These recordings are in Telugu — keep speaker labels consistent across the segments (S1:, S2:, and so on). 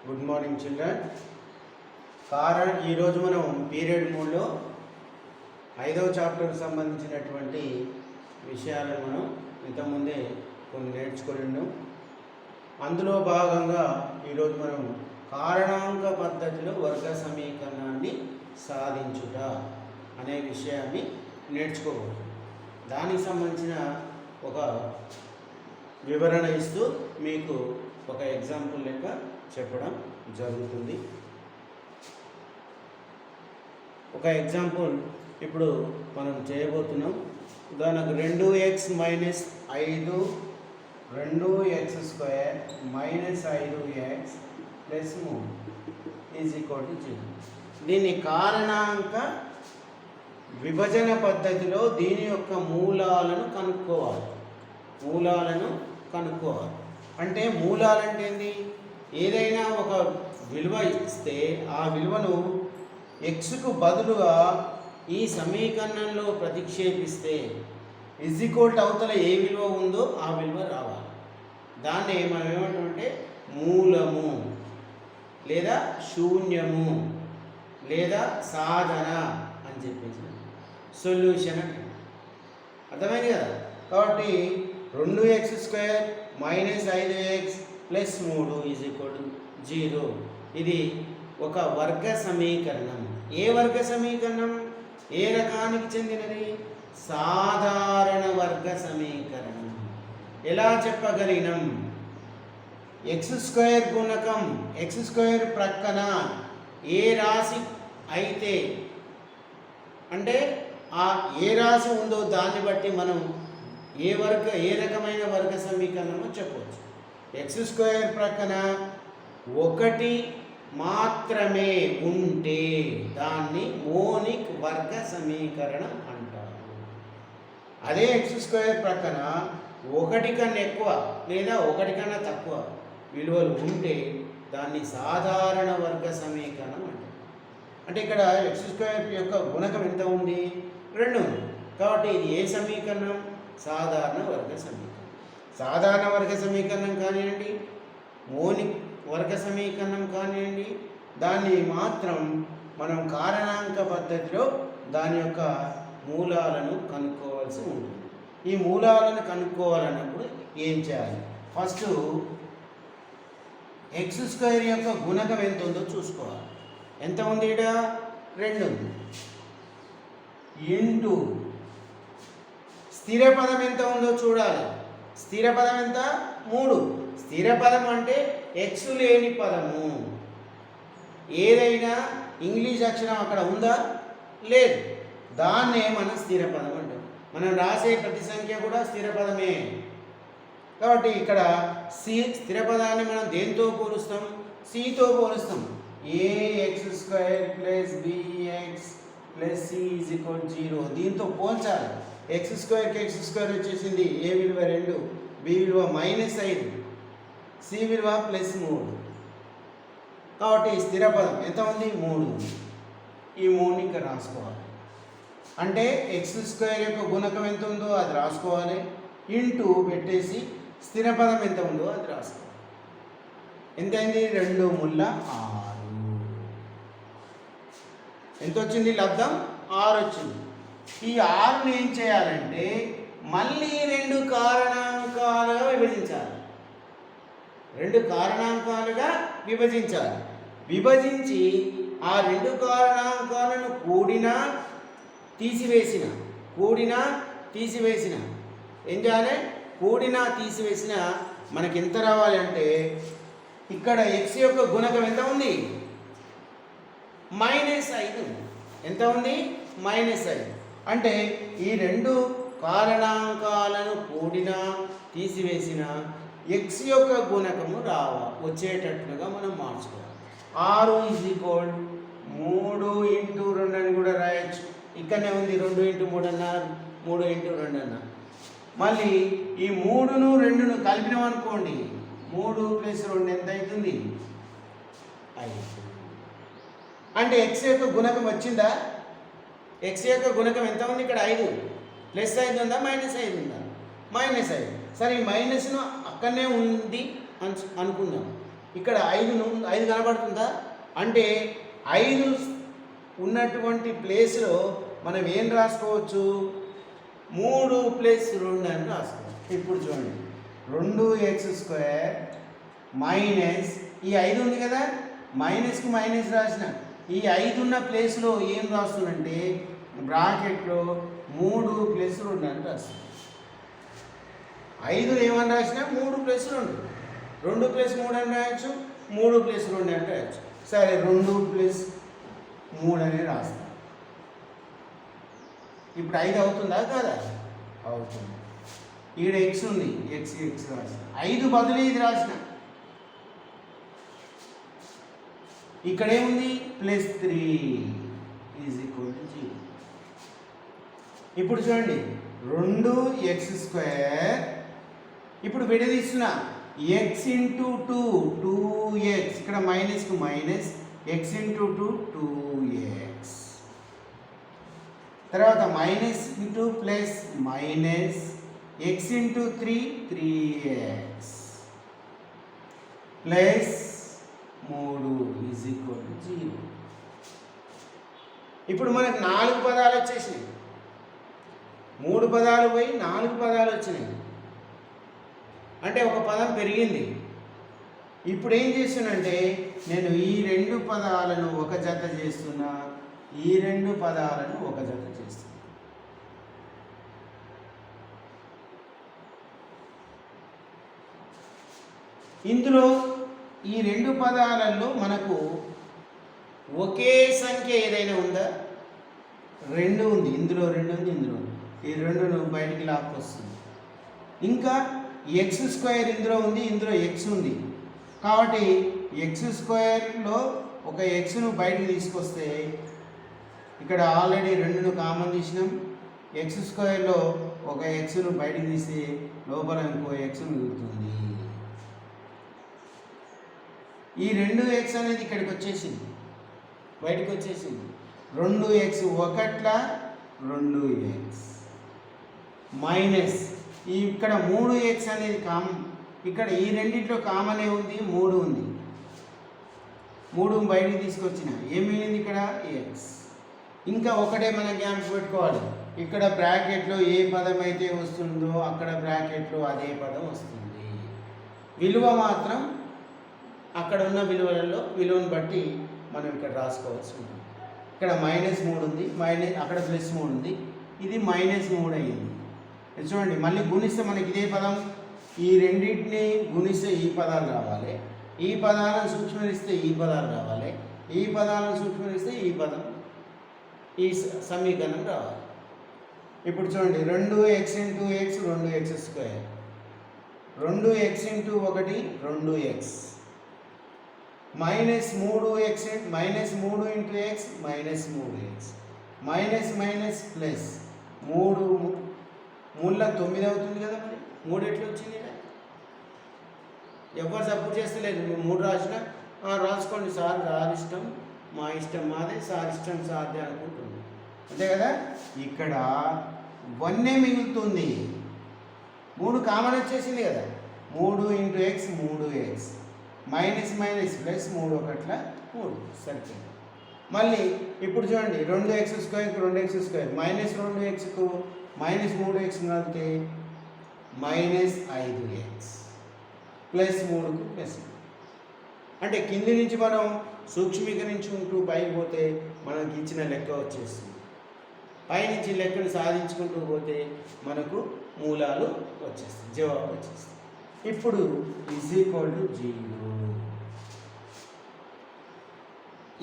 S1: Good morning children. ఈరోజు మనం పీరియడ్ 3లో 5వ చాప్టర్కి సంబంధించినటువంటి విషయాలను మనం ఇంతకుముందే కొన్ని నేర్చుకున్నాం. అందులో భాగంగా ఈరోజు మనం కారణాంక పద్ధతిలో వర్గ సమీకరణాన్ని సాధించుట అనే విషయాన్ని నేర్చుకోవచ్చు. దానికి సంబంధించిన ఒక వివరణ ఇస్తూ మీకు ఒక ఎగ్జాంపుల్ లెక్క చెప్పడం జరుగుతుంది. ఒక ఎగ్జాంపుల్ ఇప్పుడు మనం చేయబోతున్నాం. ఉదాహరణకు 2x - 5 2x² - 5x + 3 = 0. దీన్ని కారణాంక విభజన పద్ధతిలో దీని యొక్క మూలాలను కనుక్కోవాలి. అంటే మూలాలంటే ఏంది? ఏదైనా ఒక విలువ ఇస్తే ఆ విలువను xకు బదులుగా ఈ సమీకరణంలో ప్రతిక్షేపిస్తే అవతల ఏ విలువ ఉందో ఆ విలువ రావాలి. దాన్ని మనం ఏమంటామంటే మూలము లేదా శూన్యము లేదా సాధన అని చెప్పేసి సొల్యూషన్ అంటే అర్థమైంది కదా. కాబట్టి 2x² - 5x + 3 = 0. ఇది ఒక వర్గ సమీకరణం. ఏ వర్గ సమీకరణం? ఏ రకానికి చెందినది? సాధారణ వర్గ సమీకరణం. ఎలా చెప్పగలిగినాం? x² గుణకం x² ప్రక్కన ఏ రాశి అయితే అంటే ఆ ఏ రాశి ఉందో దాన్ని బట్టి మనం ఏ రకమైన వర్గ సమీకరణమో చెప్పవచ్చు. x² ప్రక్కన 1 మాత్రమే ఉంటే దాన్ని మోనిక్ వర్గ సమీకరణం అంటారు. అదే x² ప్రక్కన 1 కన్నా ఎక్కువ లేదా 1 కన్నా తక్కువ విలువలు ఉంటే దాన్ని సాధారణ వర్గ సమీకరణం అంటారు. అంటే ఇక్కడ x² యొక్క గుణకం ఎంత ఉంది? 2 ఉంది. కాబట్టి ఇది ఏ సమీకరణం? సాధారణ వర్గ సమీకరణం. సాధారణ వర్గ సమీకరణం కానివ్వండి, మోనిక్ వర్గ సమీకరణం కానివ్వండి, దాన్ని మాత్రం మనం కారణాంక పద్ధతిలో దాని యొక్క మూలాలను కనుక్కోవాల్సి ఉంటుంది. ఈ మూలాలను కనుక్కోవాలన్నప్పుడు ఏం చేయాలి? ఫస్ట్ x² యొక్క గుణకం ఎంత ఉందో చూసుకోవాలి. ఎంత ఉంది? ఇక్కడ 2 ఉంది. ఇంటూ స్థిర పదం ఎంత ఉందో చూడాలి. స్థిర పదం ఎంత? 3. స్థిర పదం అంటే x లేని పదము. ఏదైనా ఇంగ్లీష్ అక్షరం అక్కడ ఉందా? లేదు. దాన్నే మనం స్థిర పదం అంటాం. మనం రాసే ప్రతి సంఖ్య కూడా స్థిర పదమే. కాబట్టి ఇక్కడ స్థిర పదాన్ని మనం దేంతో పోలుస్తాం? cతో పోలుస్తాం. ax² + bx + c = 0. దీంతో పోల్చాలి. x² వచ్చేసింది. a విలువ 2, b విలువ -5, c విలువ +3. కాబట్టి స్థిర పదం ఎంత ఉంది? 3. ఈ 3ని ఇక్కడ రాసుకోవాలి. అంటే x² యొక్క గుణకం ఎంత ఉందో అది రాసుకోవాలి. ఇంటూ పెట్టేసి స్థిర పదం ఎంత ఉందో అది రాసుకోవాలి. ఎంత అయింది? 2 ముళ్ళ 6. ఎంత వచ్చింది? లబ్ధం 6 వచ్చింది. ఈ 6ని ఏం చేయాలంటే మళ్ళీ 2 కారణాంకాలుగా విభజించాలి. 2 కారణాంకాలుగా విభజించాలి. విభజించి ఆ 2 కారణాంకాలను కూడినా తీసివేసిన ఏం చేయాలి? కూడినా తీసివేసిన మనకి ఎంత రావాలి అంటే ఇక్కడ x యొక్క గుణకం ఎంత ఉంది? -5. ఎంత ఉంది? -5. అంటే ఈ 2 కారణాంకాలను కూడినా తీసివేసిన x యొక్క గుణకము వచ్చేటట్లుగా మనం మార్చుకోవాలి. 6 = 3 × 2 అని కూడా రాయొచ్చు. ఇక్కడనే ఉంది 2 × 3 అన్నారు, 3 × 2 అన్నారు. మళ్ళీ ఈ 3ను 2ను కలిపినాం అనుకోండి, 3 + 2 ఎంత అవుతుంది? 5. అంటే x యొక్క గుణకం వచ్చిందా? x యొక్క గుణకం ఎంత ఉంది? ఇక్కడ 5. +5 ఉందా? -5 ఉందా? -5. సరే ఈ మైనస్ను అక్కడనే ఉంది అనుకుందాం. ఇక్కడ 5 కనబడుతుందా? అంటే 5 ఉన్నటువంటి ప్లేస్లో మనం ఏం రాసుకోవచ్చు? 3 + 2 అని రాసుకోవచ్చు. ఇప్పుడు చూడండి, 2x² మైనస్ ఈ 5 ఉంది కదా, మైనస్కి మైనస్ రాసిన ఈ 5 ఉన్న ప్లేస్లో ఏం రాస్తుందంటే బ్రాకెట్లో 3 + 2 అని రాస్తుంది. 5 ఏమని రాసినా 3 + 2, 2 + 3 అని రాయొచ్చు, 3 + 2 అని రాయొచ్చు. సరే, 2 + 3 అని రాస్తాం. ఇప్పుడు 5 అవుతుందా కాదా? అవుతుంది. ఈడ x ఉంది, x రాసిన 5 బదులు ఇది రాసిన. ఇక్కడ ఏముంది? +3 = 0. ఇప్పుడు చూడండి, 2x². ఇప్పుడు విడదీస్తున్నా, x × 2 2x, ఇక్కడ మైనస్కు మైనస్, x × 2 2x, తర్వాత minus into plus minus, x × 3 3x, plus 3 = 0. ఇప్పుడు మనకు 4 పదాలు వచ్చేసినాయి. 3 పదాలు పోయి 4 పదాలు వచ్చినాయి. అంటే ఒక పదం పెరిగింది. ఇప్పుడు ఏం చేస్తున్నంటే నేను ఈ 2 పదాలను ఒక జత చేస్తున్నా, ఈ 2 పదాలను ఒక జత చేస్తున్నా. ఇందులో ఈ 2 పదాలలో మనకు ఒకే సంఖ్య ఏదైనా ఉందా? 2 ఉంది. ఇందులో 2 ఉంది, ఇందులో ఉంది. ఈ 2ను బయటికి లాక్కొస్తుంది. ఇంకా x² ఇందులో ఉంది, ఇందులో x ఉంది. కాబట్టి x²లో ఒక xను బయటికి తీసుకొస్తే ఇక్కడ ఆల్రెడీ 2ను కామన్ తీసినాం. x² ఒక xను బయటికి తీస్తే లోపల ఇంకో x మిగులుతుంది. ఈ 2x అనేది ఇక్కడికి వచ్చేసింది, బయటకు వచ్చేసింది. 2x ఒకట్ల 2x మైనస్ ఇక్కడ 3x అనేది ఇక్కడ ఈ రెండిట్లో కామనే ఉంది, 3 ఉంది. 3 బయటికి తీసుకొచ్చిన ఏమైంది? ఇక్కడ x. ఇంకా ఒకటే మనం జ్ఞాపకం పెట్టుకోవాలి, ఇక్కడ బ్రాకెట్లో ఏ పదం అయితే వస్తుందో అక్కడ బ్రాకెట్లో అదే పదం వస్తుంది. విలువ మాత్రం అక్కడ ఉన్న విలువను బట్టి మనం ఇక్కడ రాసుకోవచ్చు. ఇక్కడ -3 ఉంది, అక్కడ +3 ఉంది, ఇది -3 అయింది. చూడండి, మళ్ళీ గుణిస్తే మనకి ఇదే పదం. ఈ రెండింటిని గుణిస్తే ఈ పదాలు రావాలి, ఈ పదాలను సూక్ష్మరిస్తే ఈ పదాలు రావాలి, ఈ పదాలను సూక్ష్మరిస్తే ఈ పదం, ఈ సమీకరణం రావాలి. ఇప్పుడు చూడండి, 2x × x 2x², 2x × 1 2x, -3x -3x minus minus plus 3 3 9 అవుతుంది కదా. మరి 3 ఎట్లా వచ్చింది? ఎవరు సపోర్ట్ చేస్తలేదు. 3 రాసిన రాసుకోండి సార్, సార్ ఇష్టం, మా ఇష్టం మాదే, సార్ ఇష్టం సార్దే అనుకుంటుంది, అంతే కదా. ఇక్కడ 1 మిగులుతుంది. 3 కామన్ వచ్చేసింది కదా. 3 × x 3x, minus minus plus 3 1 3 సరిపోయింది. మళ్ళీ ఇప్పుడు చూడండి, 2x² 2x², -2xకు -3x కలిపితే -5x, +3కు +3. అంటే కింది నుంచి మనం సూక్ష్మీకరించుకుంటూ పైకి పోతే మనకి ఇచ్చిన లెక్క వచ్చేస్తుంది. పైనుంచి లెక్కను సాధించుకుంటూ పోతే మనకు మూలాలు వచ్చేస్తాయి, జవాబు వచ్చేస్తుంది. ఇప్పుడు =0.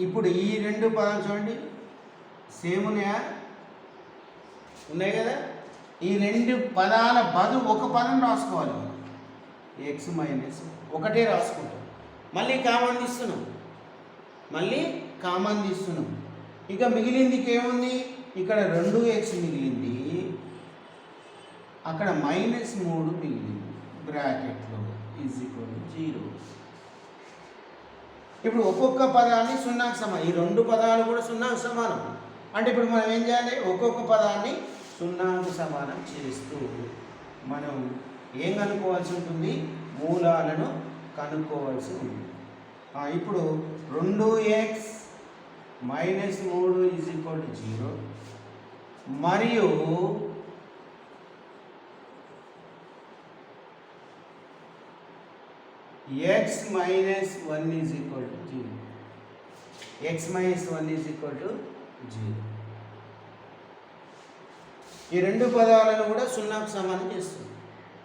S1: ఇప్పుడు ఈ 2 పదాలు చూడండి, సేమ్ ఉన్నాయా? ఉన్నాయి కదా. ఈ 2 పదాల బదులు ఒక పదం రాసుకోవాలి. x మైనస్ ఒకటే రాసుకుంటాం. మళ్ళీ కామన్ తీస్తున్నాం. ఇక మిగిలింది ఏముంది? ఇక్కడ 2x మిగిలింది, అక్కడ -3 మిగిలింది బ్రాకెట్లో =0. ఇప్పుడు ఒక్కొక్క పదాన్ని 0కి సమానం. ఈ 2 పదాలు కూడా 0కి సమానం. అంటే ఇప్పుడు మనం ఏం చేయాలి? ఒక్కొక్క పదాన్ని 0కి సమానం చేస్తూ మనం ఏం కనుక్కోవాల్సి ఉంటుంది? మూలాలను కనుక్కోవాల్సి ఉంది. ఇప్పుడు 2x - 3 = 0 మరియు x - 1 = 0. x - 1 = 0. ఈ రెండు పదాలను కూడా సున్నాకు సమానం చేస్తుంది.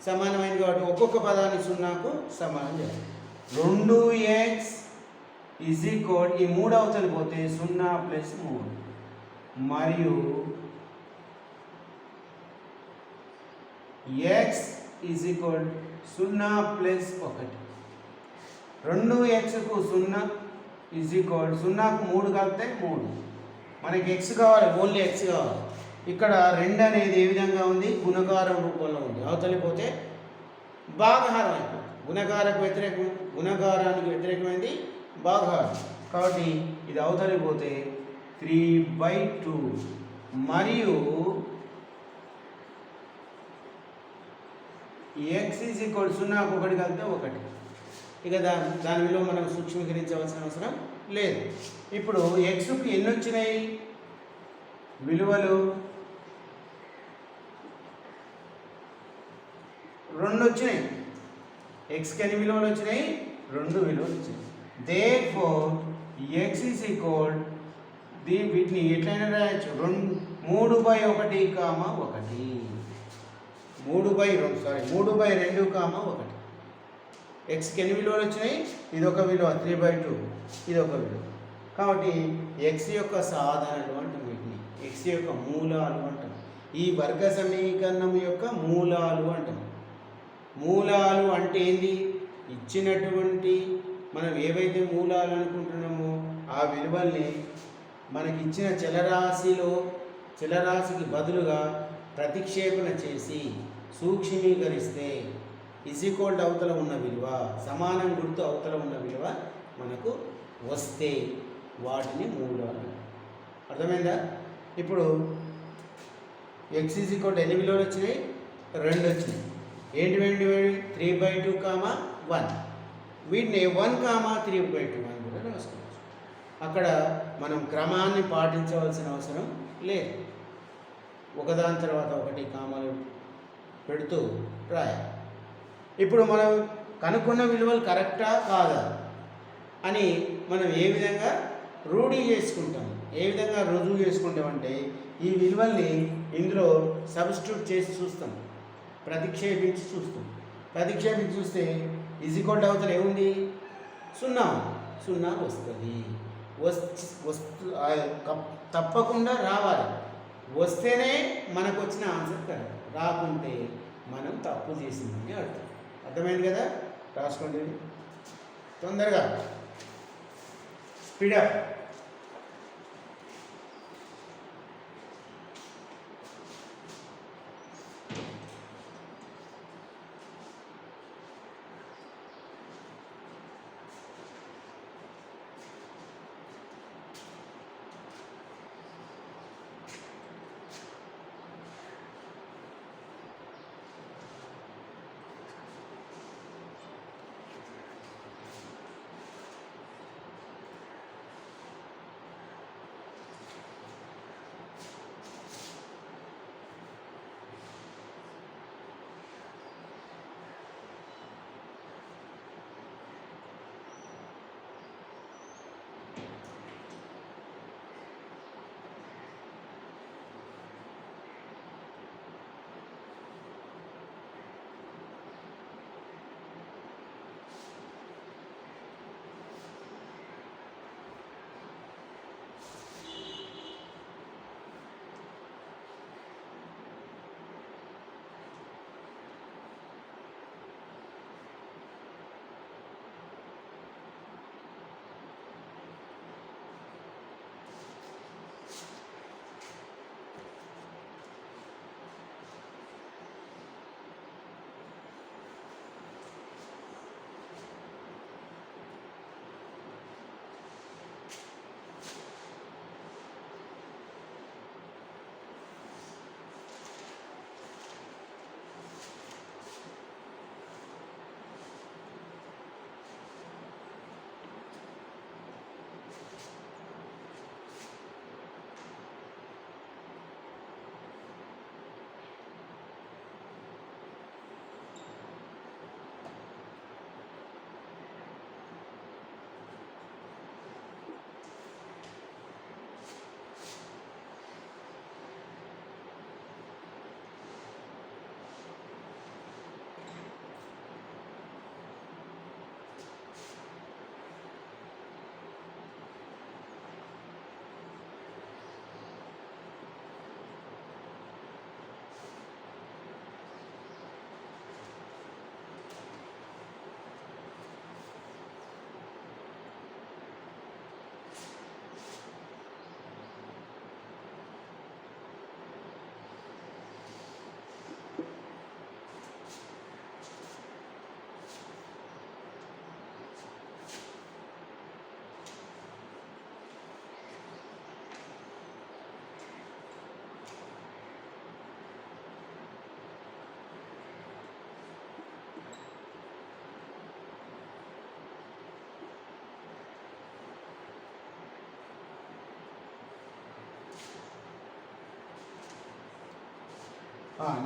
S1: సమానమైనది కాబట్టి ఒక్కొక్క పదాన్ని సున్నాకు సమానం చేయాలి. 2x ఈ 3 అవతలి పోతే 0 + 3 మరియు x 0 + 1. 2xకు 0 0కు 3 కలిపితే 3. మనకి x కావాలి, ఓన్లీ x కావాలి. ఇక్కడ 2 అనేది ఏ విధంగా ఉంది? గుణకారం రూపంలో ఉంది. అవతలి పోతే భాగహారం అయిపోతుంది. గుణకారానికి వ్యతిరేకమైంది భాగహారం. కాబట్టి ఇది అవతలి పోతే 3/2 మరియు x 0కు 1 కలిపితే 1. ఇక దాని విలువ మనం సూక్ష్మీకరించవలసిన అవసరం లేదు. ఇప్పుడు xకి ఎన్ని వచ్చినాయి విలువలు? 2 వచ్చినాయి. xకి ఎన్ని విలువలు వచ్చినాయి? 2 విలువలు వచ్చినాయి. దేర్ఫోర్ x వీటిని ఎట్లయినా రాయొచ్చు. 3/1, 3/2, 1. xకి ఎన్ని విలువలు వచ్చినాయి? ఇది ఒక విలువ 3/2, ఇది ఒక విలువ. కాబట్టి x యొక్క సాధనలు అంటాం వీటిని, x యొక్క మూలాలు అంటాం. ఈ వర్గ సమీకరణం యొక్క మూలాలు అంటాం. మూలాలు అంటే ఏంది? ఇచ్చినటువంటి మనం ఏవైతే మూలాలు అనుకుంటున్నామో ఆ విలువల్ని మనకిచ్చిన చలరాశికి బదులుగా ప్రతిక్షేపణ చేసి సూక్ష్మీకరిస్తే అవతల ఉన్న విలువ, సమానం గుర్తు అవతల ఉన్న విలువ మనకు వస్తే వాటిని మూలాలు. అర్థమైందా? ఇప్పుడు x ఎన్ని విలువలు వచ్చినాయి? 2 వచ్చినాయి. ఏంటి 3/2, 1. వీటిని 1, 3/2 అని కూడా రాసుకోవచ్చు. అక్కడ మనం క్రమాన్ని పాటించవలసిన అవసరం లేదు. ఒకదాని తర్వాత ఒకటి కామాలు పెడుతూ రాయాలి. ఇప్పుడు మనం కనుక్కున్న విలువలు కరెక్టా కాదా అని మనం ఏ విధంగా రుజువు చేసుకుంటామంటే ఈ విలువల్ని ఇందులో సబ్స్టిట్యూట్ చేసి చూస్తాం, ప్రతిక్షేపించి చూస్తాం. ప్రతిక్షేపించి చూస్తే అవతల ఏముంది? 0 వస్తుంది. తప్పకుండా రావాలి. వస్తేనే మనకు వచ్చిన ఆన్సర్ కరెక్ట్. రాకుంటే మనం తప్పు చేసిందని అర్థం. అర్థమైంది కదా? రాసుకోండి తొందరగా, స్పీడప్.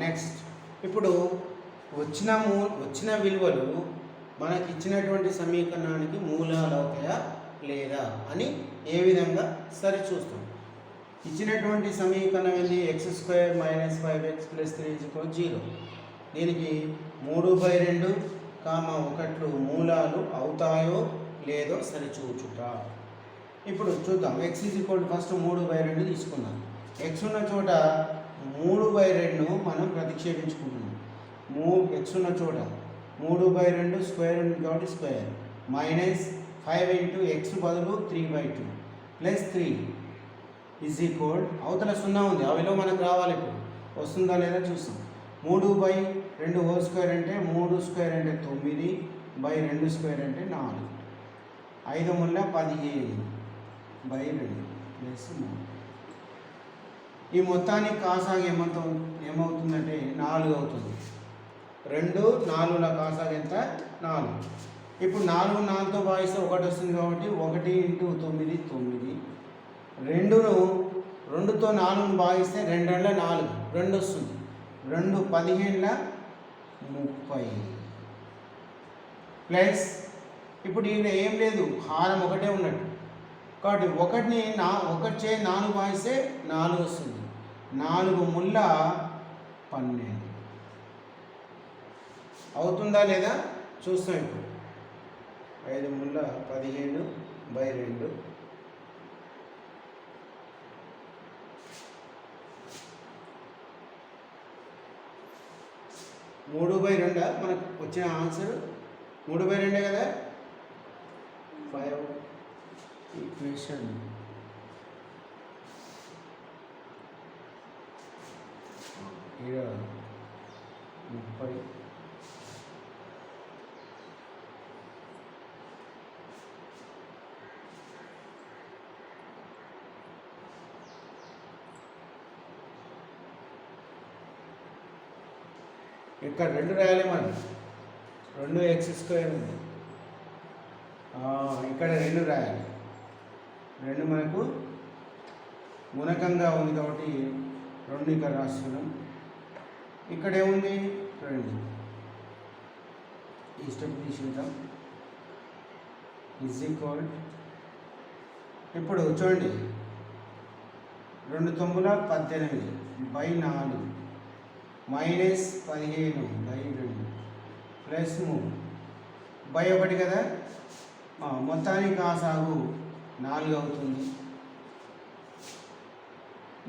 S1: నెక్స్ట్ ఇప్పుడు వచ్చిన విలువలు మనకి ఇచ్చినటువంటి సమీకరణానికి మూలాలు అవుతాయా లేదా అని ఏ విధంగా సరిచూస్తాం. ఇచ్చినటువంటి సమీకరణం ఏంటి? x² - 5x + 3 0. దీనికి 3/2, 1 మూలాలు అవుతాయో లేదో సరిచూచుట. ఇప్పుడు చూద్దాం. x ఫస్ట్ 3/2 తీసుకుందాం. x ఉన్న చోట 3/2 మనం ప్రతిక్షేపించుకుంటున్నాం. x ఉన్న చోట 3/2 స్క్వేర్ ఉంది కాబట్టి స్క్వేర్ -5 × x బదులు 3/2 + 3 అవతల 0 ఉంది. ఆ విలువ మనకు రావాలి. ఇప్పుడు వస్తుందా లేదా చూస్తాం. 3/2 హోల్ స్క్వేర్ అంటే 3² అంటే 9/2² అంటే 4. 5 × 17/2 + 3. ఈ మొత్తానికి కాసాగ ఏమవుతుందంటే 4 అవుతుంది. 2 4ల కాసాగ ఎంత? 4. ఇప్పుడు 4 4తో భాగిస్తే 1 వస్తుంది కాబట్టి 1 × 9 9. 2తో 4ను భాగిస్తే 2 × 4 2 వస్తుంది. 2 15 30 ప్లస్ ఇప్పుడు ఇక్కడ ఏం లేదు, హారం ఒకటే ఉన్నట్టు కాబట్టి 1ని 4 భాగిస్తే 4 వస్తుంది. 4 ముళ్ళ 12 అవుతుందా లేదా చూస్తాం. ఇప్పుడు 5 ముళ్ళ 15/2 3/2 మనకు వచ్చిన ఆన్సర్ 3/2 కదా. 5 ఈక్వేషన్ ఇక్కడ 30 ఇక్కడ 2 రాయాలి మనం. 2x² ఉంది. ఇక్కడ 2 రాయాలి. 2 మనకు గుణకంగా ఉంది కాబట్టి 2 ఇక్కడ రాస్తున్నాం. ఇక్కడ ఏముంది? 2. ఈ స్టెప్ తీసుకుంటాం. ఇప్పుడు చూడండి, 2 9 18/4 -15/2 + 3/1 కదా. మొత్తానికి కాసాగు 4 అవుతుంది.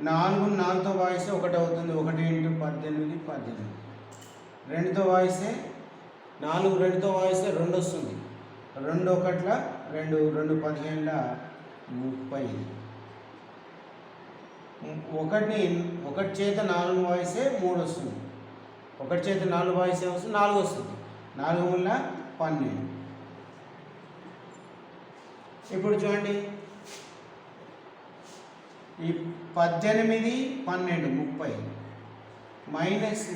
S1: 4 4తో భాగిస్తే 1 అవుతుంది. 1 × 18 18. 2తో భాగిస్తే 4 2తో భాగిస్తే 2 వస్తుంది. 2 1 2 2 15 30. 1 చేత 4 భాగిస్తే 3 వస్తుంది. 1 చేత 4 భాగిస్తే వస్తుంది 4 వస్తుంది. 4 ముళ్ళ 12. ఇప్పుడు చూడండి, ఈ 18 12 30 -30/4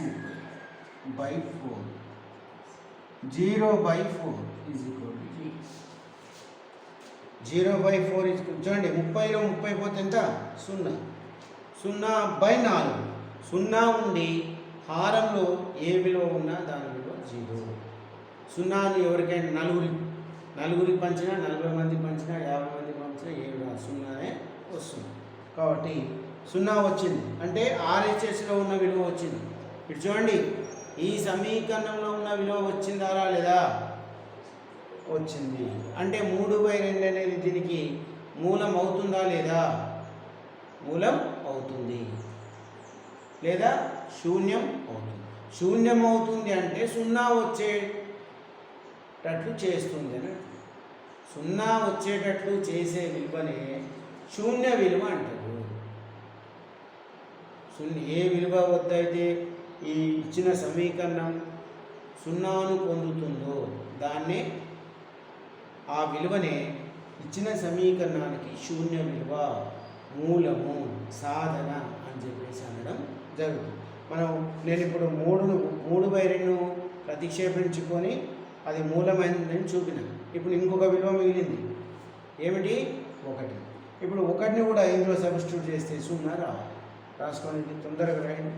S1: 0/4 0/4 చూడండి. 30లో 30 పోతే ఎంత? 0. 0/4. 0 ఉండి హారంలో ఏ విలువ ఉన్నా దాని విలువ 0. 0ని ఎవరికైనా నలుగురికి పంచినా, 40 మంది పంచినా, 50 మంది పంచినా ఏ విలువ 0నే వస్తుంది. కాబట్టి 0 వచ్చింది అంటే RHSలో ఉన్న విలువ వచ్చింది. ఇటు చూడండి, ఈ సమీకరణంలో ఉన్న విలువ వచ్చిందా లేదా? వచ్చింది. అంటే 3/2 అనేది దీనికి మూలం అవుతుందా లేదా? మూలం అవుతుంది. లేదా శూన్యం అవుతుంది. శూన్యం అవుతుంది అంటే 0 వచ్చేటట్లు చేస్తుంది అని. 0 వచ్చేటట్లు చేసే విలువనే శూన్య విలువ అంటారు. ఏ విలువ వద్దయితే ఈ ఇచ్చిన సమీకరణం 0ను పొందుతుందో దాన్నే, ఆ విలువనే ఇచ్చిన సమీకరణానికి శూన్య విలువ, మూలము, సాధన అని చెప్పేసి అనడం జరుగుతుంది. నేను ఇప్పుడు 3/2 ప్రతిక్షేపించుకొని అది మూలమైందని చూపినాను. ఇప్పుడు ఇంకొక విలువ మిగిలింది. ఏమిటి? 1. ఇప్పుడు 1ని కూడా ఇందులో సబ్స్టిట్యూట్ చేస్తే 0 రాసుకోండి. తొందరగా రాయండి.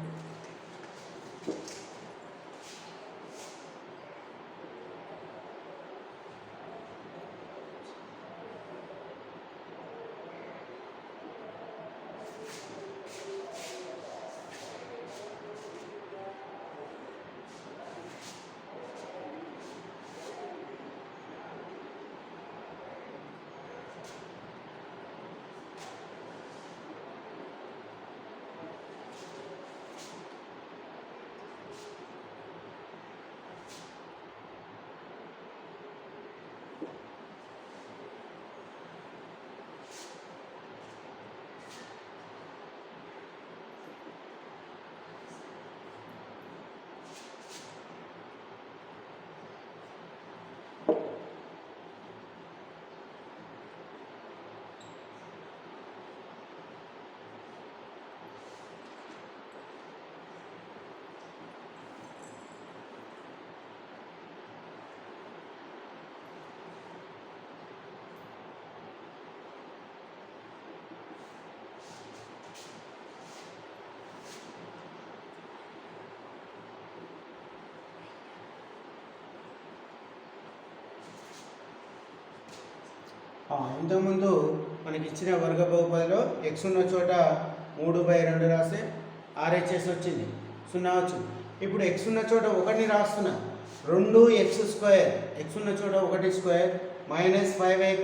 S1: ఇంతకుముందు మనకి ఇచ్చిన వర్గ బహుపదిలో ఎక్స్ ఉన్న చోట 3/2 రాస్తే RHS వచ్చింది, 0 వచ్చింది. ఇప్పుడు ఎక్స్ ఉన్న చోట 1 రాస్తున్నా, 2x², ఎక్స్ ఉన్న చోట 1² మైనస్ 5x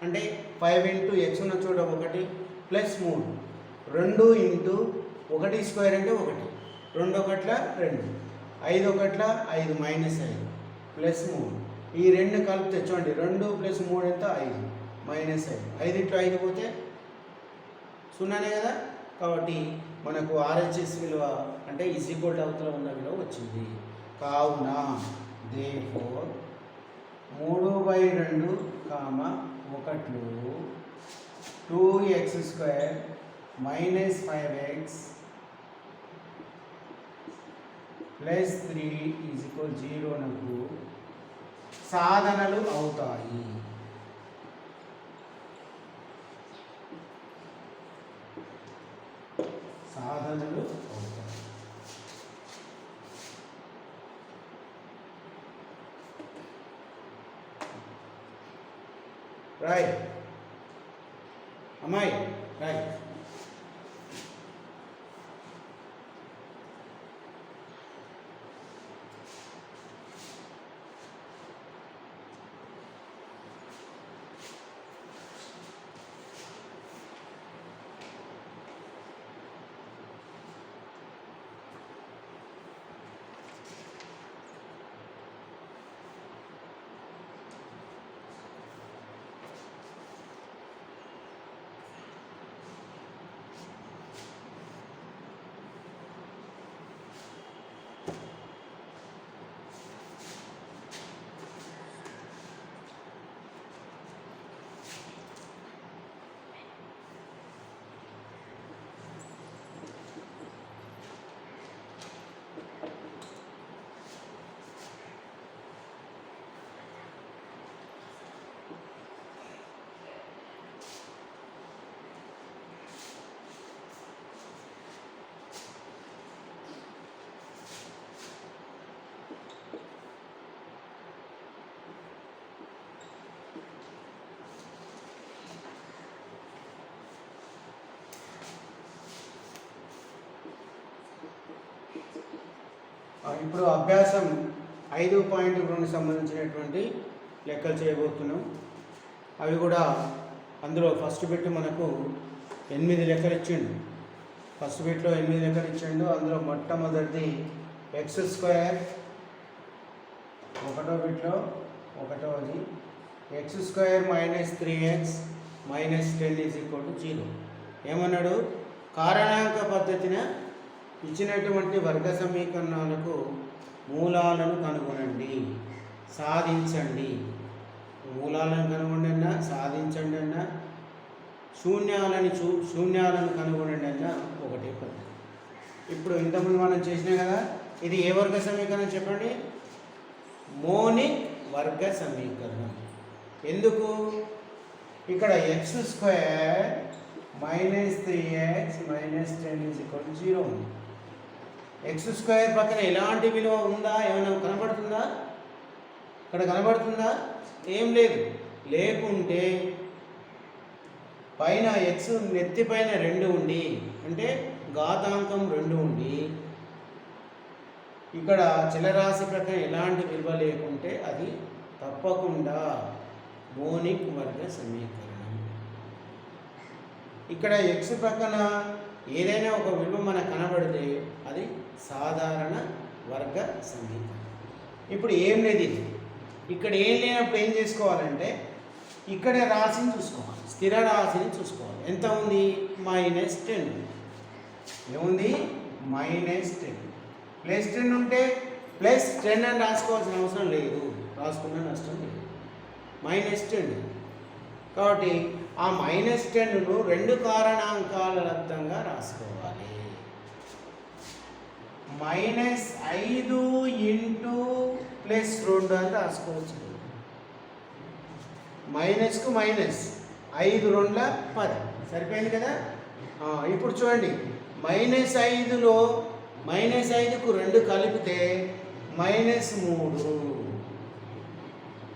S1: అంటే 5 ఇంటూ ఎక్స్ ఉన్న చోట 1 ప్లస్ 3, 2 ఇంటూ 1² అంటే 1, 2 1 2, 5 1 5 మైనస్ 5 ప్లస్ 3, ఈ 2 కలిపి తెచ్చండి, 2 ప్లస్ 3 ఎంత 5 మైనస్ 5, 5 ఇంటూ 5 పోతే 0నే కదా. కాబట్టి మనకు RHS విలువ అంటే ఈక్వల్ టు అవతల ఉన్న విలువ వచ్చింది. కావున therefore 3/2 1 2x² minus 5x plus 3 0 నకు సాధనలు అవుతాయి. సాధనలు అవుతాయి. రైట్ అమ్మాయి, రైట్. ఇప్పుడు అభ్యాసం 5.2 సంబంధించినటువంటి లెక్కలు చేయబోతున్నాం. అవి కూడా అందులో ఫస్ట్ బిట్ మనకు 8 లెక్కలు ఇచ్చిండు. ఫస్ట్ బిట్లో 8 లెక్కలు ఇచ్చిండు. అందులో మొట్టమొదటిది x², ఒకటో బిట్లో ఒకటోది x² మైనస్ 3x మైనస్ 10 0. ఏమన్నాడు? కారణాంక పద్ధతిన ఇచ్చినటువంటి వర్గ సమీకరణాలకు మూలాలను కనుగొనండి, సాధించండి. మూలాలను కనుగొనండి అన్నా, సాధించండి అన్నా, శూన్యాలను కనుగొనండి అన్నా ఒకటే పద్ధతి. ఇప్పుడు ఇంతకుముందు మనం చేసినాం కదా, ఇది ఏ వర్గ సమీకరణం చెప్పండి? మోనిక్ వర్గ సమీకరణం. ఎందుకు? ఇక్కడ x² మైనస్ 3x మైనస్ 10 0 ఉంది. x² పక్కన ఎలాంటి విలువ ఉందా? ఏమైనా కనబడుతుందా? ఇక్కడ కనబడుతుందా? ఏం లేదు. లేకుంటే పైన x నెత్తి పైన 2 ఉండి, అంటే ఘాతాంకం 2 ఉండి, ఇక్కడ చలరాశి ప్రక్కన ఎలాంటి విలువ లేకుంటే అది తప్పకుండా మోనిక్ వర్గ సమీకరణం. ఇక్కడ x పక్కన ఏదైనా ఒక విలువ మనకు కనబడితే అది సాధారణ వర్గ సమీకరణం. ఇప్పుడు ఏం లేదు, ఇక్కడ ఏం లేనప్పుడు ఏం చేసుకోవాలంటే ఇక్కడ రాశిని చూసుకోవాలి, స్థిర రాశిని చూసుకోవాలి. ఎంత ఉంది? -10. ఏముంది? -10. +10 ఉంటే +10 అని రాసుకోవాల్సిన అవసరం లేదు, రాసుకున్న నష్టం లేదు. -10 కాబట్టి ఆ -10ను 2 కారణాంకాల లబ్ధంగా రాసుకోవాలి. -5 ఇంటూ +2 అని రాసుకోవచ్చు. మైనస్కు మైనస్, 5 2 10 సరిపోయింది కదా. ఇప్పుడు చూడండి, -5లో -5కు 2 కలిపితే -3,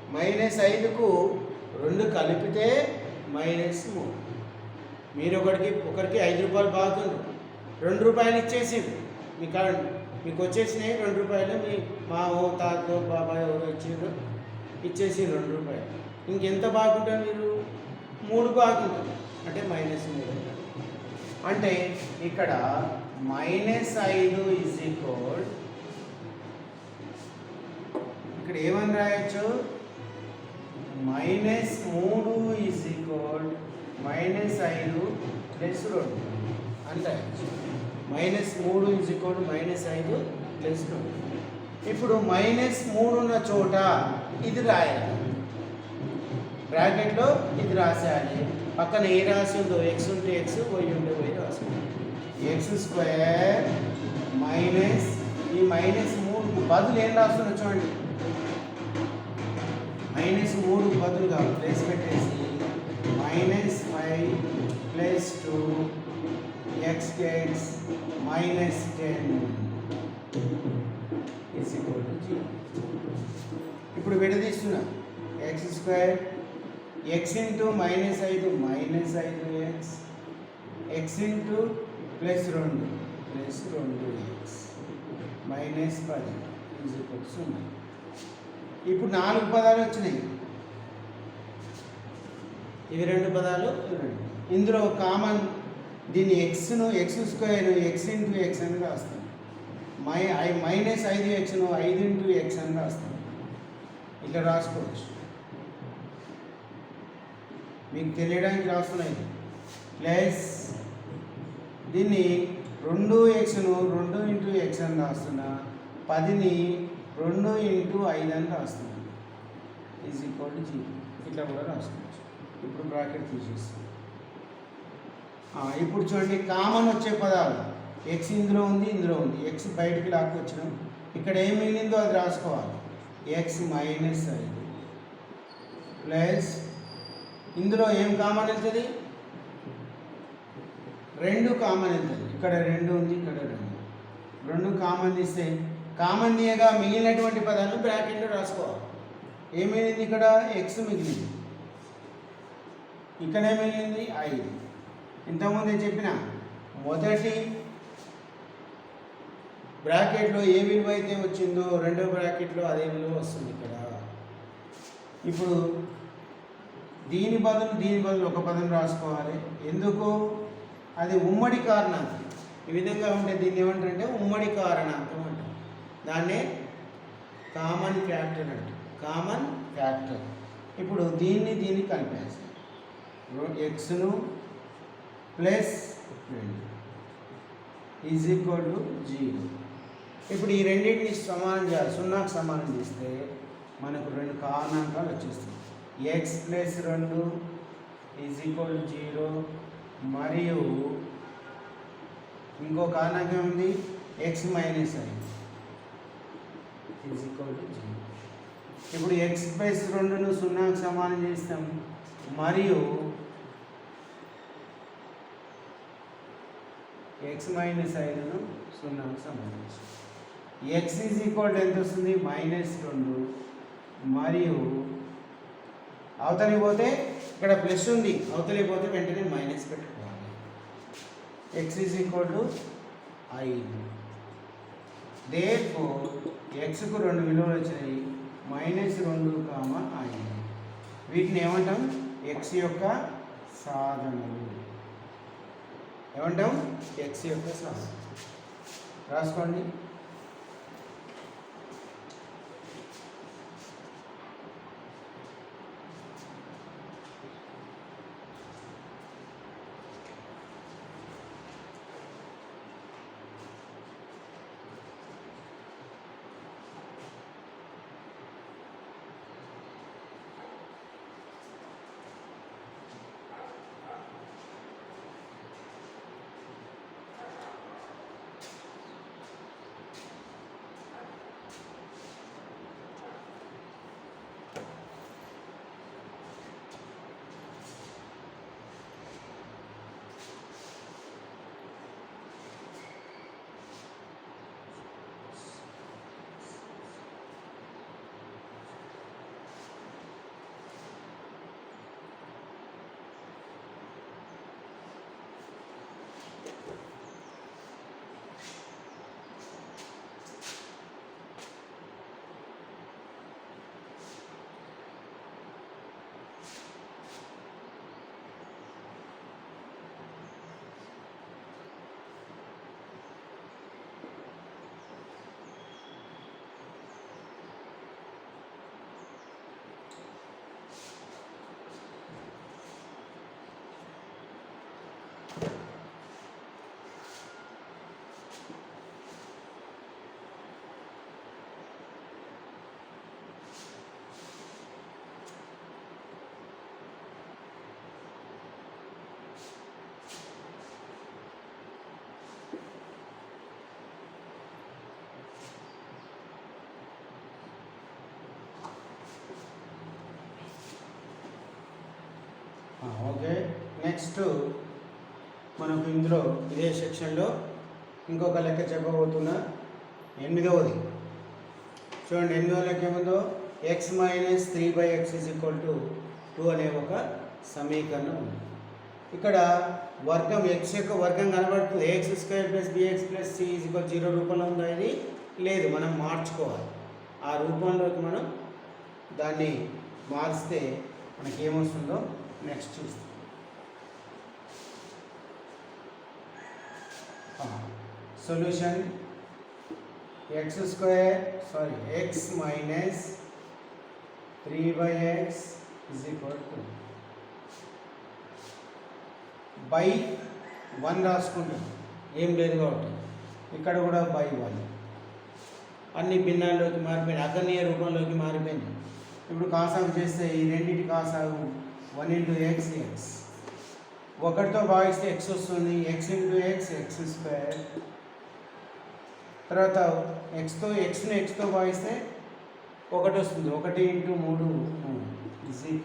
S1: -5కు రెండు కలిపితే -3. మీరు ఒకరికి 5 రూపాయలు బాగుండు, 2 రూపాయలు ఇచ్చేసిండు మీకు వచ్చేసినాయి 2 రూపాయలు. మీ మా తాతో బాబాయ్ ఎవరో ఇచ్చేసి 2 రూపాయలు. ఇంకెంత బాగుంటారు మీరు? 3 బాగుంటారు, అంటే -3. అంటే ఇక్కడ -5 ఈజ్ ఈక్వల్, ఇక్కడ ఏమని రాయొచ్చు? -3 ఈజ్ ఈక్వల్ -5 ప్లస్ 2 అని రాయొచ్చు. -3 ఈజ్ ఈక్వల్ -5 ప్లస్ 2. ఇప్పుడు -3 ఉన్న చోట ఇది రాయాలి, బ్రాకెట్లో ఇది రాసేయాలి. పక్కన ఏ రాసి ఉందో, ఎక్స్ ఉంటే ఎక్స్, వై ఉంటే వై రాసుకోండి. x² మైనస్ ఈ -3 బదులు ఏం రాస్తున్నా చూడండి. -3 బదులుగా ప్లేస్ పెట్టేసి -5 plus 2 x gets -10 is equal to 0. ఇప్పుడు విడదీస్తున్నా. x² x into -5 -5x, x into plus 2 plus 2x -10 is equal to 0. ఇప్పుడు 4 పదాలు వచ్చినాయి. ఇవి 2 పదాలు. ఇందులో కామన్ దీన్ని x square x into x అని రాస్తాం. -5xను 5 ఇంటూ x అని రాస్తాం. ఇట్లా రాసుకోవచ్చు, మీకు తెలియడానికి రాస్తున్నాయి. ప్లస్ దీన్ని 2xను 2 ఇంటూ x అని రాస్తున్నా, 10ని 2 ఇంటూ 5 అని రాస్తున్నాను. Is equal to 0. ఇట్లా కూడా రాసుకోవచ్చు. ఇప్పుడు బ్రాకెట్ తీసేస్తాం. ఇప్పుడు చూడండి, కామన్ వచ్చే పదాలు x ఇందులో ఉంది, ఇందులో ఉంది. x బయటికి లాక్కొచ్చినాం. ఇక్కడ ఏం మిగిలిందో అది రాసుకోవాలి. x -5 ప్లస్ ఇందులో ఏం కామన్ వెళ్తుంది? 2 కామన్ వెళ్తుంది. ఇక్కడ 2 ఉంది, ఇక్కడ 2 కామన్ తీస్తే, కామన్ తీయగా మిగిలినటువంటి పదాలు బ్రాకెట్లో రాసుకోవాలి. ఏం మిగిలింది? ఇక్కడ x మిగిలింది, ఇక్కడ ఏం మిగిలింది? 5. ఇంతకుముందే చెప్పిన మొదటి బ్రాకెట్లో ఏ విలువ అయితే వచ్చిందో రెండో బ్రాకెట్లో అదే విలువ వస్తుంది ఇక్కడ. ఇప్పుడు దీని బదులు ఒక పదం రాసుకోవాలి. ఎందుకు? అది ఉమ్మడి కారణాంకం. ఈ విధంగా ఉంటే దీన్ని ఏమంటారంటే ఉమ్మడి కారణాంకం అంటారు. దాన్నే కామన్ ఫ్యాక్టర్ అంటారు. Common factor. ఇప్పుడు దీన్ని కలిపేస్తాం. xను ప్లస్ 2 ఈజ్ ఈక్వల్ టు 0. ఇప్పుడు ఈ రెండింటిని సమానం చేయాలి. 0కి సమానం చేస్తే మనకు 2 కారణాంకాలు వచ్చేస్తాయి. x plus 2 is equal to 0 మరియు ఇంకో కారణాంకం ఉంది x -5 ఈజ్ ఈక్వల్ టు 0. ఇప్పుడు x ప్లస్ 2ను 0కి సమానం చేస్తాం మరియు x -5ను 0కి సమానం చేస్తాం. x ఈజ్ ఈక్వల్ టు ఎంత వస్తుంది? -2 మరియు అవతలికి పోతే ఇక్కడ ప్లస్ ఉంది, అవతలికి పోతే వెంటనే మైనస్ పెట్టుకోవాలి. x is equal to 5. Therefore xకు 2 విలువలు వచ్చినాయి, -2, 5. వీటిని ఏమంటాం? x యొక్క సాధనలు. ఏమంటాం? x యొక్క సాధన. రాసుకోండి. ఓకే. నెక్స్ట్ మనకు ఇందులో ఇదే సెక్షన్లో ఇంకొక లెక్క చెప్పబోతున్నా, 8వది. చూడండి, 8వ లెక్క ఏముందో, x - 3/x = 2 అనే ఒక సమీకరణం ఉంది. ఇక్కడ వర్గం x యొక్క వర్గం కనబడుతుంది. ax² + bx + c = 0 రూపంలో ఉందా? ఇది లేదు, మనం మార్చుకోవాలి. ఆ రూపంలోకి మనం దాన్ని మారిస్తే మనకి ఏమొస్తుందో నెక్స్ట్ చూస్తాం. సొల్యూషన్ x - 3/x = బై 1 రాసుకుంటాం, ఏం లేదు కాబట్టి. ఇక్కడ కూడా బై 1. అన్ని భిన్నాల్లోకి మారిపోయింది, అకర్ణీయ రూపంలోకి మారిపోయింది. ఇప్పుడు కాసాగు చేస్తే ఈ రెండింటి కాసాగు 1 × x, x. 1తో భాగిస్తే x వస్తుంది, x × x, x². తర్వాత xని xతో భాగిస్తే 1 వస్తుంది, 1 × 3 =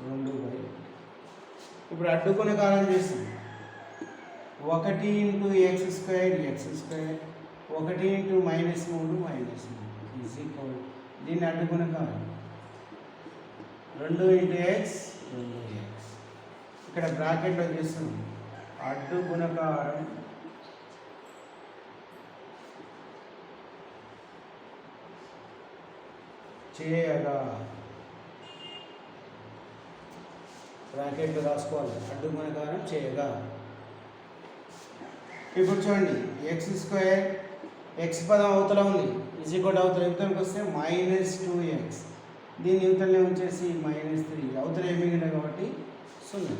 S1: 2/. ఇప్పుడు అడ్డుకునే కాలం చేస్తుంది. 1 × x², x², 1 × -3 దీన్ని అడ్డుకునే కాలం 2 × x, 2x. ఇక్కడ బ్రాకెట్లో చేస్తుంది అడ్డు గుణకారం చేయగా, బ్రాకెట్లో రాసుకోవాలి, అడ్డు గుణకారం చేయగా. ఇప్పుడు చూడండి, x², x పదం అవతల ఉంది, అవతల యువతలకు వస్తే -2x, దీని యువతలనే ఉంచేసి -3, అవతల ఏమి కాబట్టి 0.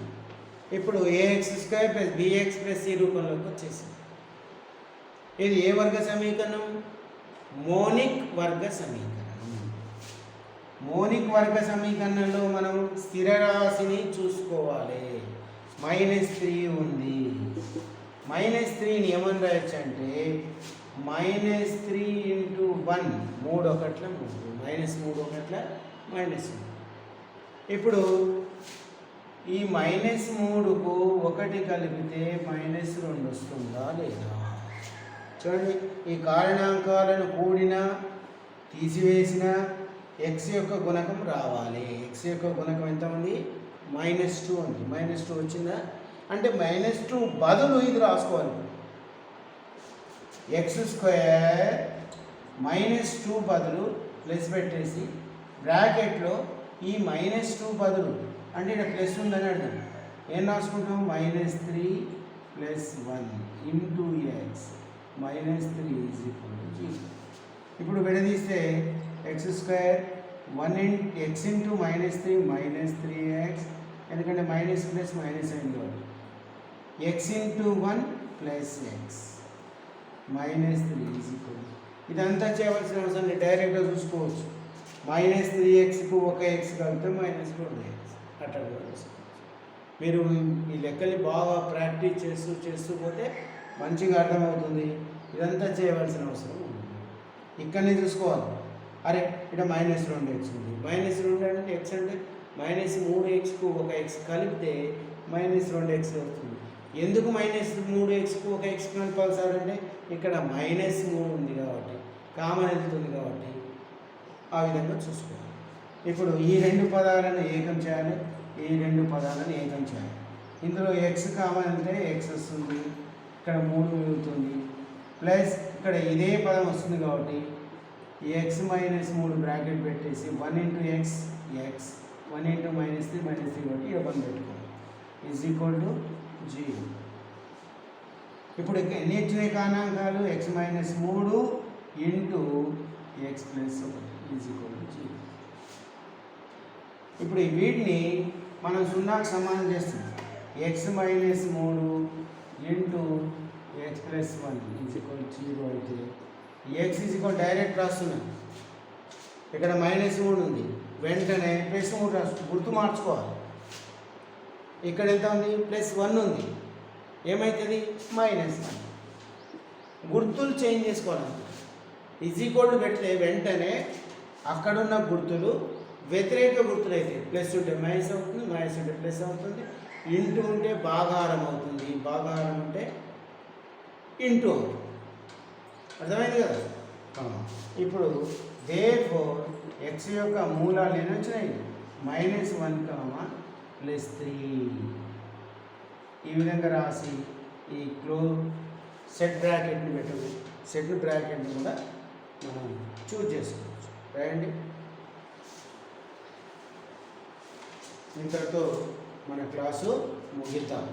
S1: ఇప్పుడు ax² + bx + c రూపంలోకి వచ్చేసింది. ఇది ఏ వర్గ సమీకరణం? మోనిక్ వర్గ సమీకరణం. మోనిక్ వర్గ సమీకరణంలో మనం స్థిర రాశిని చూసుకోవాలి. -3 ఉంది. -3ని ఏమని రాయొచ్చు అంటే -3 × 1, 3 ఒకట్ల 3, -3 ఒకట్ల -3. ఇప్పుడు ఈ -3కు 1 కలిపితే -2 వస్తుందా లేదా? చూడండి, ఈ కారణాంకాలను కూడిన తీసివేసిన x యొక్క గుణకం రావాలి. x యొక్క గుణకం ఎంత ఉంది? -2 ఉంది. -2 వచ్చిందా? అంటే -2 బదులు ఇది రాసుకోవాలి. x² -2 బదులు ప్లస్ పెట్టేసి బ్రాకెట్లో ఈ -2 బదులు, అంటే ఇక్కడ ప్లస్ ఉందని అర్థం, ఏం రాసుకుంటాం? -3 + 1 × x -3 = 0. ఇప్పుడు విడదీస్తే x² 1x × -3 -3x, ఎందుకంటే మైనస్ ప్లస్ మైనస్ అయింది కాబట్టి, x × 1 + x -3 ఇదంతా చేయవలసిన అవసరం లేదు, డైరెక్ట్గా చూసుకోవచ్చు. -3xకు 1x కలిపితే -2x అట్లా కూడా చూసుకోవచ్చు. మీరు ఈ లెక్కల్ని బాగా ప్రాక్టీస్ చేస్తూ పోతే మంచిగా అర్థమవుతుంది. ఇదంతా చేయవలసిన అవసరం ఉంది. ఇక్కడనే చూసుకోవాలి. అరే ఇక్కడ -2x ఉంది, -2 అంటే x అంటే -3xకు 1x కలిపితే -2x అవుతుంది. ఎందుకు -3xకు 1x కలపాలి సార్ అంటే ఇక్కడ -3 ఉంది కాబట్టి, కామన్ వెళ్తుంది కాబట్టి ఆ విధంగా చూసుకోవాలి. ఇప్పుడు ఈ 2 పదాలను ఏకం చేయాలి, ఈ 2 పదాలను ఏకం చేయాలి. ఇందులో x కామన్ అంటే x వస్తుంది, ఇక్కడ 3 మిగులుతుంది, ప్లస్ ఇక్కడ ఇదే పదం వస్తుంది కాబట్టి ఈ x -3 బ్రాకెట్ పెట్టేసి 1 × x x 1 × -3 కాబట్టి 1 పెట్టుకోవాలి = 0. ఇప్పుడు ఎన్ని వచ్చినాయి కారణాంకాలు? x - 3 × x + 1 0. ఇప్పుడు వీటిని మనం 0కి సమానం చేస్తాం. x - 3 × x + 1 0 అయితే x డైరెక్ట్ రాస్తున్నాం. ఇక్కడ -3 ఉంది, వెంటనే +3 రాసు, గుర్తు మార్చుకోవాలి. ఇక్కడ ఎంత ఉంది? +1 ఉంది, ఏమవుతుంది? -1. గుర్తులు చేంజ్ చేసుకోవాలి. = పెడితే వెంటనే అక్కడున్న గుర్తులు వ్యతిరేక గుర్తులైతే ప్లస్ ఉంటే మైనస్ అవుతుంది, మైనస్ ఉంటే ప్లస్ అవుతుంది, ఇంటూ ఉంటే భాగాహారం అవుతుంది, భాగాహారం ఉంటే ఇంటూ అవుతుంది. అర్థమైంది కదా. ఇప్పుడు దేర్ఫోర్ ఎక్స్ యొక్క మూలాలు ఎన్ని వచ్చినాయి? -1, +3. ఈ విధంగా రాసి ఈ సెట్ బ్రాకెట్ని పెట్టదు, సెట్ బ్రాకెట్ని కూడా మనం చూజ్ చేసుకోవచ్చు. రాయండి. ఇంతటితో మన క్లాసు ముగిద్దాం.